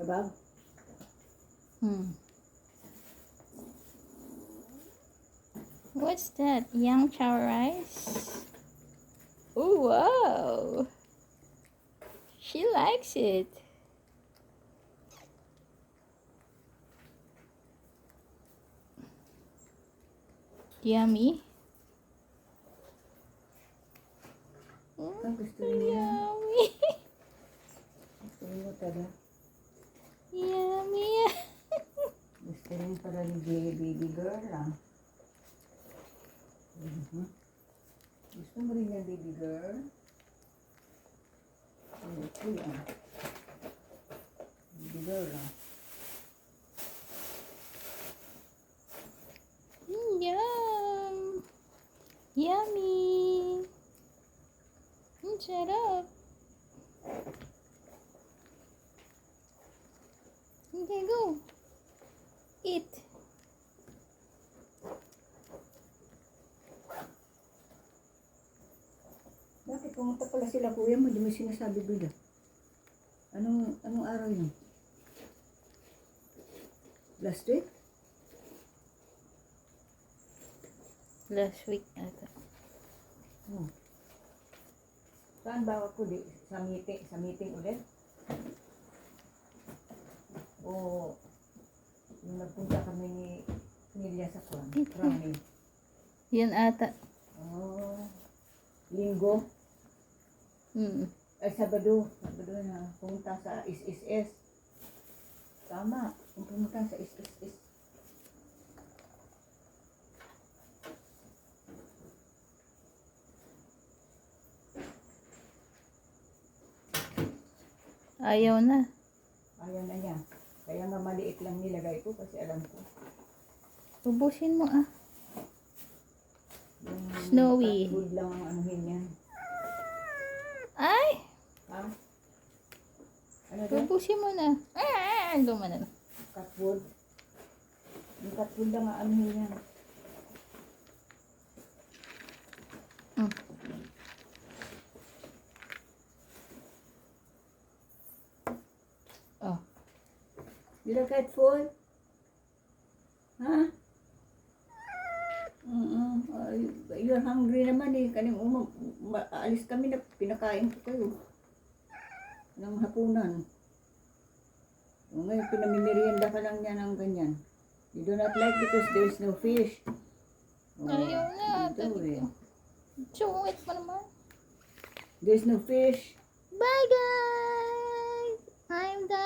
Kabag? What's that? Young chow rice? Oh, wow. She likes it. Yummy. Ang gusto niya. Yummy. Gusto niya pala. Yummy. Gusto rin pala ni baby girl ah. Gusto mo rin yan baby girl? Okay ah. Baby girl ah. Yum. Yummy. Ang sarap. Okay, go. Eat. Bakit pumunta pala sila kuya mo? Di mo sinasabi bila. Anong araw yun? Last week? Last week ata. Oh. Saan ba ako di? Sa meeting ulit? O yung nagpunta kami ni Nelia sa Kwan? Rami. Yan ata. Oh. Linggo? Ay, Sabado. Sabado na pumunta sa SSS. Tama. Pumunta sa SSS. Ayaw na. Ayaw na niya. Kaya nga maliit lang nilagay ko kasi alam ko. Ubusin mo ah. Yung Snowy. cat food lang ang anuhin niya. Ay! Ha? Ano daw? Ubusin mo na. Gumanon. Cat food? Yung cat food lang ang anuhin niya. Oh. You like cat food? Ha? You're hungry naman eh. Kaning aalis kami na pinakain ko kayo. Ng hapunan. Ngayon pinamimerienda ka lang niya ng ganyan. You do not like because there's no fish. Ayaw na. Ito eh. Chungit mo naman. There's no fish. Bye guys! I'm done.